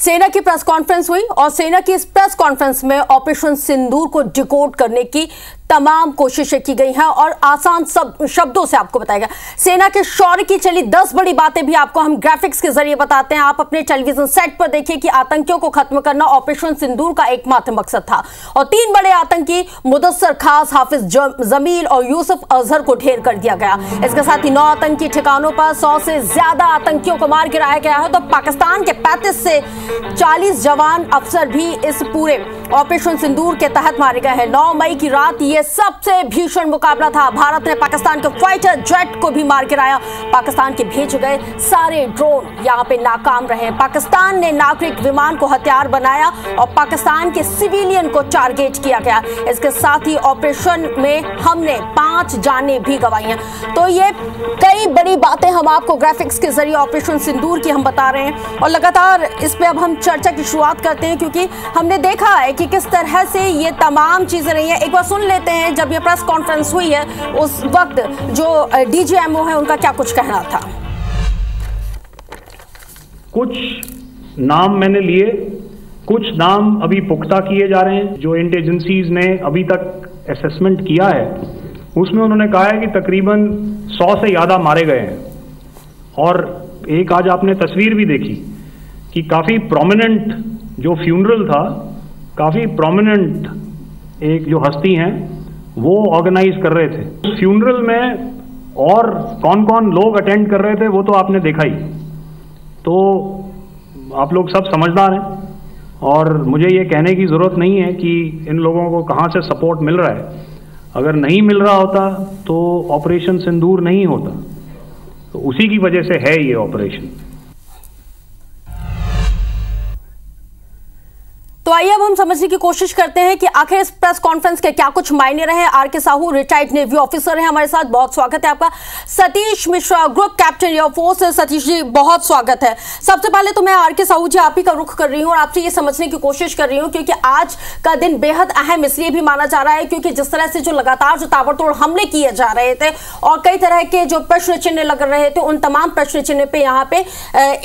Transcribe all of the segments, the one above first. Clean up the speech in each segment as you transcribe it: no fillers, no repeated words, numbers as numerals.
सेना की press conference हुई और सेना की इस प्रेस कॉन्फ्रेंस में ऑपरेशन सिंदूर को डिकोड करने की तमाम कोशिशें की गई हैं और आसान शब्दों से आपको बताएगा सेना के शौर्य की चली 10 बड़ी बातें भी आपको हम ग्राफिक्स के जरिए बताते हैं। आप अपने टेलीविजन सेट पर देखिए कि आतंकियों को खत्म करना ऑपरेशन सिंदूर का एकमात्र मकसद था और 3 बड़े आतंकी मुदस्सर खास, हाफिज जमील और यूसुफ अजहर को ढेर कर दिया गया। इसके साथ ही 9 आतंकी ठिकानों पर 100 से ज्यादा आतंकियों को मार गिराया गया है। तो पाकिस्तान के 35 से 40 जवान अफसर भी इस पूरे ऑपरेशन सिंदूर के तहत मारे गए हैं। 9 मई की रात ये सबसे भीषण मुकाबला था। भारत ने पाकिस्तान के फाइटर जेट को भी मार गिराया। पाकिस्तान के भेजे गए सारे ड्रोन यहां पे नाकाम रहे। पाकिस्तान ने नागरिक विमान को हथियार बनाया और पाकिस्तान के सिविलियन को टारगेट किया गया। इसके साथ ही ऑपरेशन में हमने 5 जानें भी गंवाई हैं। तो ये कई बड़ी बातें हम आपको ग्राफिक्स के जरिए ऑपरेशन सिंदूर की हम बता रहे हैं और लगातार इस पे अब हम चर्चा की शुरुआत करते हैं क्योंकि हमने देखा है कि किस तरह से ये तमाम चीजें रही हैं। एक बार सुन लेते हैं जब ये प्रेस कॉन्फ्रेंस हुई है उस वक्त जो डीजीएमओ है उनका क्या कुछ कहना था। कुछ नाम मैंने लिए, कुछ नाम अभी पुख्ता किए जा रहे हैं। जो इंटेलिजेंसीज ने अभी तक असेसमेंट किया है उसमें उन्होंने कहा है कि तकरीबन 100 से ज़्यादा मारे गए हैं। और एक आज आपने तस्वीर भी देखी कि काफ़ी प्रोमिनेंट जो फ्यूनरल था, काफ़ी प्रोमिनेंट एक जो हस्ती हैं वो ऑर्गेनाइज कर रहे थे। फ्यूनरल में और कौन कौन लोग अटेंड कर रहे थे वो तो आपने देखा ही। तो आप लोग सब समझदार हैं और मुझे ये कहने की ज़रूरत नहीं है कि इन लोगों को कहाँ से सपोर्ट मिल रहा है। अगर नहीं मिल रहा होता तो ऑपरेशन सिंदूर नहीं होता। तो उसी की वजह से है ये ऑपरेशन। तो आइए अब हम समझने की कोशिश करते हैं कि आखिर इस प्रेस कॉन्फ्रेंस के क्या कुछ मायने रहे। R K. Sahu retired navy officer हैं हमारे साथ, बहुत स्वागत है आपका। Satish Mishra group captain air force, Satish ji बहुत स्वागत है। सबसे पहले तो मैं आर.के. साहू जी आप ही का रुख कर रही हूँ और आपसे ये समझने की कोशिश कर रही हूँ क्योंकि आज का दिन बेहद अहम इसलिए भी माना जा रहा है क्योंकि जिस तरह से जो लगातार जो ताबड़तोड़ हमले किए जा रहे थे और कई तरह के जो प्रश्न चिन्ह लग रहे थे उन तमाम प्रश्न चिन्ह पे यहाँ पे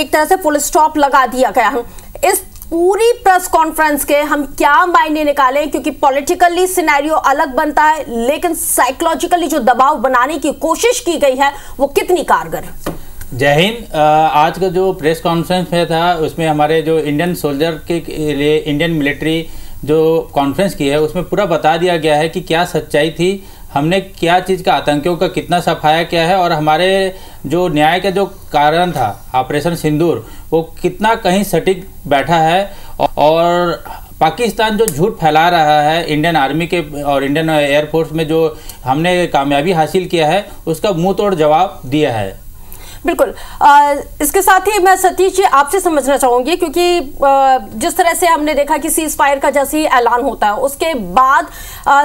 एक तरह से फुल स्टॉप लगा दिया गया है। इस पूरी प्रेस कॉन्फ्रेंस के हम क्या मायने निकालें क्योंकि पॉलिटिकली सिनेरियो अलग बनता है लेकिन साइकोलॉजिकली जो दबाव बनाने की कोशिश की गई है वो कितनी कारगर है। जय हिंद। आज का जो प्रेस कॉन्फ्रेंस में था उसमें हमारे जो इंडियन सोल्जर के लिए इंडियन मिलिट्री जो कॉन्फ्रेंस की है उसमें पूरा बता दिया गया है कि क्या सच्चाई थी, हमने क्या चीज़ का आतंकियों का कितना सफाया किया है और हमारे जो न्याय का जो कारण था ऑपरेशन सिंदूर वो कितना कहीं सटीक बैठा है और पाकिस्तान जो झूठ फैला रहा है इंडियन आर्मी के और इंडियन एयरफोर्स में जो हमने कामयाबी हासिल किया है उसका मुंह तोड़ जवाब दिया है। बिल्कुल। इसके साथ ही मैं सतीश जी आपसे समझना चाहूंगी क्योंकि जिस तरह से हमने देखा कि सीज फायर का जैसे ही ऐलान होता है उसके बाद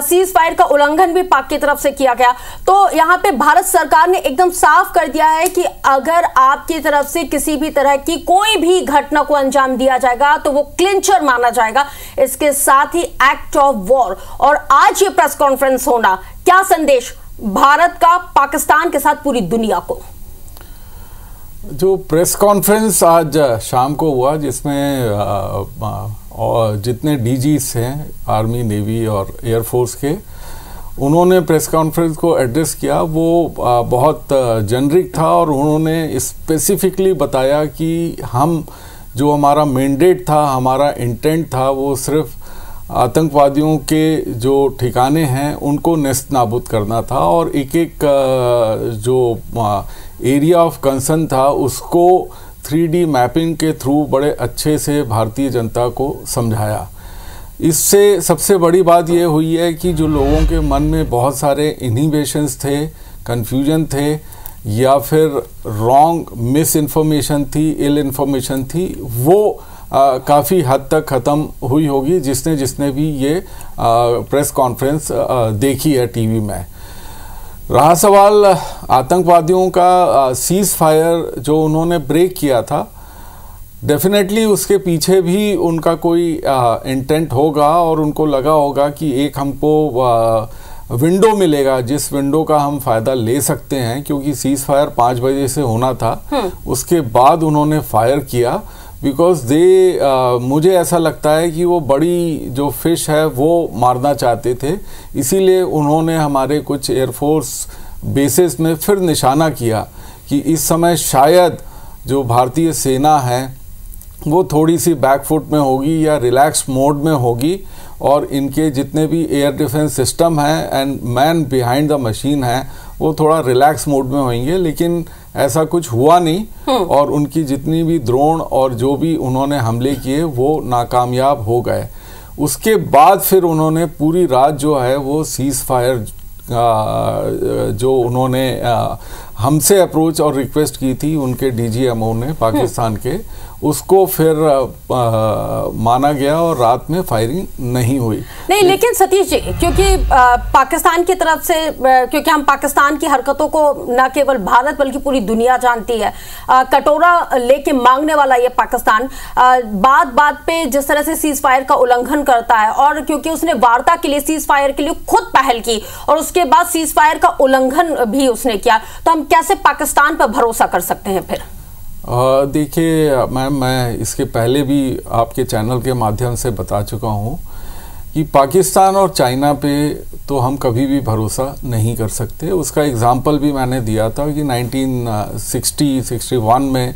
सीज फायर का उल्लंघन भी पाक की तरफ से किया गया। तो यहाँ पे भारत सरकार ने एकदम साफ कर दिया है कि अगर आपकी तरफ से किसी भी तरह की कोई भी घटना को अंजाम दिया जाएगा तो वो क्लिंचर माना जाएगा। इसके साथ ही एक्ट ऑफ वॉर। और आज ये प्रेस कॉन्फ्रेंस होना क्या संदेश भारत का पाकिस्तान के साथ पूरी दुनिया को। जो प्रेस कॉन्फ्रेंस आज शाम को हुआ जिसमें जितने डीजीस हैं आर्मी, नेवी और एयरफोर्स के, उन्होंने प्रेस कॉन्फ्रेंस को एड्रेस किया वो बहुत जेनरिक था और उन्होंने स्पेसिफिकली बताया कि हम जो हमारा मैंडेट था, हमारा इंटेंट था वो सिर्फ आतंकवादियों के जो ठिकाने हैं उनको नेस्त नाबूद करना था और एक एक जो एरिया ऑफ कंसर्न था उसको 3D मैपिंग के थ्रू बड़े अच्छे से भारतीय जनता को समझाया। इससे सबसे बड़ी बात ये हुई है कि जो लोगों के मन में बहुत सारे इनहिबिशंस थे, कन्फ्यूजन थे या फिर रॉन्ग मिस इन्फॉर्मेशन थी, इल इन्फॉर्मेशन थी, वो काफ़ी हद तक ख़त्म हुई होगी जिसने भी ये प्रेस कॉन्फ्रेंस देखी है टीवी में। रहा सवाल आतंकवादियों का सीज फायर जो उन्होंने ब्रेक किया था, डेफिनेटली उसके पीछे भी उनका कोई इंटेंट होगा और उनको लगा होगा कि एक हमको विंडो मिलेगा जिस विंडो का हम फ़ायदा ले सकते हैं, क्योंकि सीज फायर 5 बजे से होना था। उसके बाद उन्होंने फायर किया बिकॉज मुझे ऐसा लगता है कि वो बड़ी जो फिश है वो मारना चाहते थे, इसीलिए उन्होंने हमारे कुछ एयरफोर्स बेसिस में फिर निशाना किया कि इस समय शायद जो भारतीय सेना है वो थोड़ी सी बैकफुट में होगी या रिलैक्स मोड में होगी, और इनके जितने भी एयर डिफेंस सिस्टम हैं and man behind the machine है वो थोड़ा रिलैक्स मोड में होंगे। लेकिन ऐसा कुछ हुआ नहीं और उनकी जितनी भी ड्रोन और जो भी उन्होंने हमले किए वो नाकामयाब हो गए। उसके बाद फिर उन्होंने पूरी रात जो है वो सीज फायर जो उन्होंने हमसे अप्रोच और रिक्वेस्ट की थी उनके DGMO ने पाकिस्तान के, उसको फिर माना गया और रात में फायरिंग नहीं हुई। नहीं, लेकिन सतीश जी, क्योंकि पाकिस्तान की तरफ से, क्योंकि हम पाकिस्तान की हरकतों को न केवल भारत बल्कि पूरी दुनिया जानती है, कटोरा लेके मांगने वाला ये पाकिस्तान बात बात पे जिस तरह से सीज फायर का उल्लंघन करता है, और क्योंकि उसने वार्ता के लिए, सीज फायर के लिए खुद पहल की और उसके बाद सीज फायर का उल्लंघन भी उसने किया, तो हम कैसे पाकिस्तान पर भरोसा कर सकते हैं फिर? देखिए मैम, मैं इसके पहले भी आपके चैनल के माध्यम से बता चुका हूँ कि पाकिस्तान और चाइना पे तो हम कभी भी भरोसा नहीं कर सकते। उसका एग्जाम्पल भी मैंने दिया था कि 1960-61 में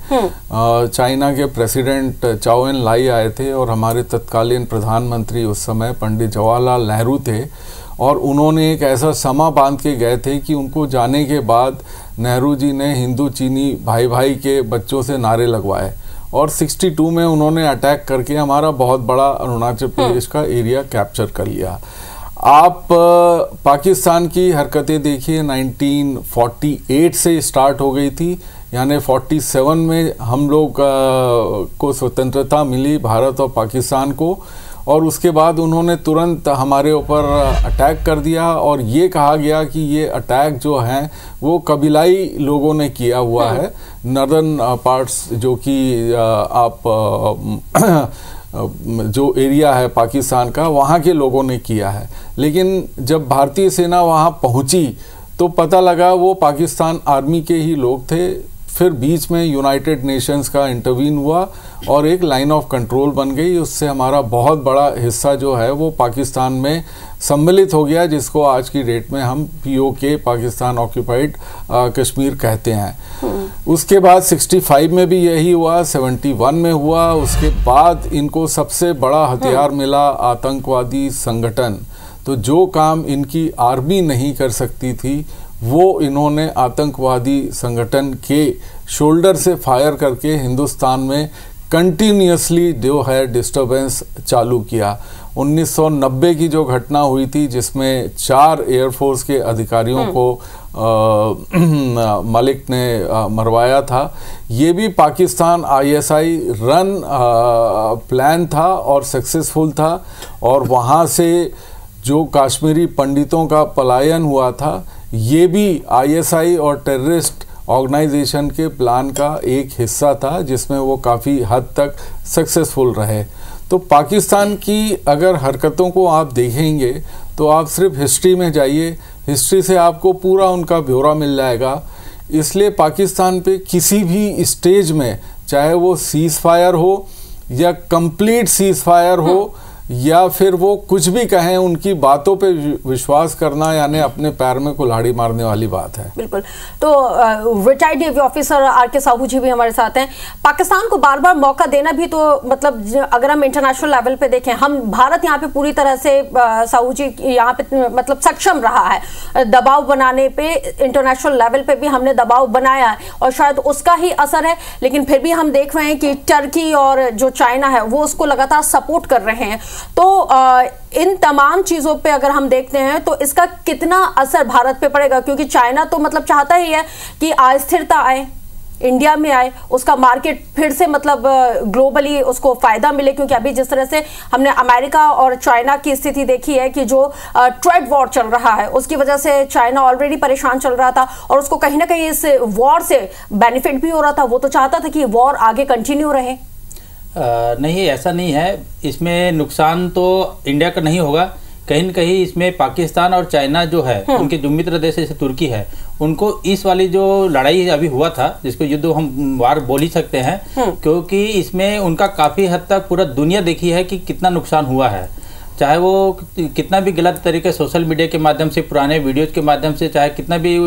चाइना के प्रेसिडेंट चाओ एन लाई आए थे और हमारे तत्कालीन प्रधानमंत्री उस समय पंडित जवाहरलाल नेहरू थे, और उन्होंने एक ऐसा समा बांध के गए थे कि उनको जाने के बाद नेहरू जी ने हिंदू चीनी भाई भाई के बच्चों से नारे लगवाए, और 62 में उन्होंने अटैक करके हमारा बहुत बड़ा अरुणाचल प्रदेश का एरिया कैप्चर कर लिया। आप पाकिस्तान की हरकतें देखिए, 1948 से स्टार्ट हो गई थी, यानी 47 में हम लोग को स्वतंत्रता मिली, भारत और पाकिस्तान को, और उसके बाद उन्होंने तुरंत हमारे ऊपर अटैक कर दिया और ये कहा गया कि ये अटैक जो है वो कबीलाई लोगों ने किया हुआ है, नॉर्दर्न पार्ट्स जो कि आप जो एरिया है पाकिस्तान का वहाँ के लोगों ने किया है। लेकिन जब भारतीय सेना वहाँ पहुँची तो पता लगा वो पाकिस्तान आर्मी के ही लोग थे। फिर बीच में यूनाइटेड नेशंस का इंटरवीन हुआ और एक लाइन ऑफ कंट्रोल बन गई, उससे हमारा बहुत बड़ा हिस्सा जो है वो पाकिस्तान में सम्मिलित हो गया, जिसको आज की डेट में हम POK, पाकिस्तान ऑक्यूपाइड कश्मीर कहते हैं। उसके बाद 65 में भी यही हुआ, 71 में हुआ। उसके बाद इनको सबसे बड़ा हथियार मिला, आतंकवादी संगठन। तो जो काम इनकी आर्मी नहीं कर सकती थी वो इन्होंने आतंकवादी संगठन के शोल्डर से फायर करके हिंदुस्तान में कंटिन्यूसली जो है डिस्टर्बेंस चालू किया। 1990 की जो घटना हुई थी जिसमें 4 एयरफोर्स के अधिकारियों को मलिक ने मरवाया था, ये भी पाकिस्तान ISI रन प्लान था और सक्सेसफुल था। और वहाँ से जो कश्मीरी पंडितों का पलायन हुआ था ये भी ISI और टेररिस्ट ऑर्गेनाइजेशन के प्लान का एक हिस्सा था, जिसमें वो काफ़ी हद तक सक्सेसफुल रहे। तो पाकिस्तान की अगर हरकतों को आप देखेंगे तो आप सिर्फ हिस्ट्री में जाइए, हिस्ट्री से आपको पूरा उनका ब्यौरा मिल जाएगा। इसलिए पाकिस्तान पे किसी भी स्टेज में, चाहे वो सीज फायर हो या कंप्लीट सीज फायर हो या फिर वो कुछ भी कहें, उनकी बातों पे विश्वास करना यानी अपने पैर में कुल्हाड़ी मारने वाली बात है। बिल्कुल। तो retired navy officer RK Sahu ji भी हमारे साथ हैं। पाकिस्तान को बार बार मौका देना भी तो मतलब अगर हम इंटरनेशनल लेवल पे देखें, हम भारत यहाँ पे पूरी तरह से साहू जी यहाँ पे मतलब सक्षम रहा है दबाव बनाने पे, इंटरनेशनल लेवल पे भी हमने दबाव बनाया है और शायद उसका ही असर है। लेकिन फिर भी हम देख रहे हैं कि टर्की और जो चाइना है वो उसको लगातार सपोर्ट कर रहे हैं। तो इन तमाम चीजों पे अगर हम देखते हैं तो इसका कितना असर भारत पे पड़ेगा, क्योंकि चाइना तो मतलब चाहता ही है कि अस्थिरता आए, इंडिया में आए, उसका मार्केट फिर से मतलब ग्लोबली उसको फायदा मिले। क्योंकि अभी जिस तरह से हमने अमेरिका और चाइना की स्थिति देखी है कि जो ट्रेड वॉर चल रहा है उसकी वजह से चाइना ऑलरेडी परेशान चल रहा था और उसको कहीं ना कहीं इस वॉर से बेनिफिट भी हो रहा था। वो तो चाहता था कि वॉर आगे कंटिन्यू रहे। नहीं, ऐसा नहीं है। इसमें नुकसान तो इंडिया का नहीं होगा, कहीं न कहीं इसमें पाकिस्तान और चाइना जो है, उनके जो मित्र देश जैसे तुर्की है, उनको इस वाली जो लड़ाई अभी हुआ था, जिसको युद्ध हम वार बोल ही सकते हैं, क्योंकि इसमें उनका काफी हद तक पूरा दुनिया देखी है कि कितना नुकसान हुआ है। चाहे वो कितना भी गलत तरीके सोशल मीडिया के माध्यम से, पुराने वीडियोज के माध्यम से, चाहे कितना भी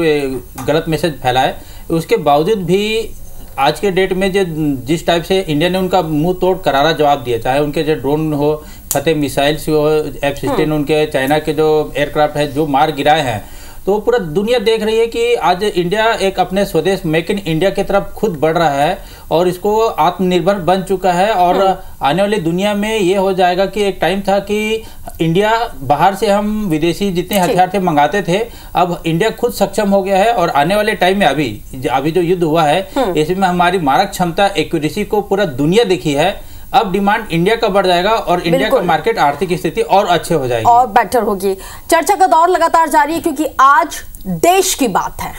गलत मैसेज फैलाए, उसके बावजूद भी आज के डेट में जो जिस टाइप से इंडिया ने उनका मुंह तोड़ करारा जवाब दिया, चाहे उनके जो ड्रोन हो, फतेह मिसाइल्स हो, F-16 उनके चाइना के जो एयरक्राफ्ट है जो मार गिराए हैं, तो पूरा दुनिया देख रही है कि आज इंडिया एक अपने स्वदेश मेक इन इंडिया की तरफ खुद बढ़ रहा है और इसको आत्मनिर्भर बन चुका है। और आने वाली दुनिया में ये हो जाएगा कि एक टाइम था कि इंडिया बाहर से हम विदेशी जितने हथियार थे मंगाते थे, अब इंडिया खुद सक्षम हो गया है। और आने वाले टाइम में अभी जो युद्ध हुआ है, इसमें हमारी मारक क्षमता, एक्यूरेसी को पूरा दुनिया देखी है। अब डिमांड इंडिया का बढ़ जाएगा और इंडिया का मार्केट, आर्थिक स्थिति और अच्छे हो जाएगी, और बेटर होगी। चर्चा का दौर लगातार जारी है क्योंकि आज देश की बात है।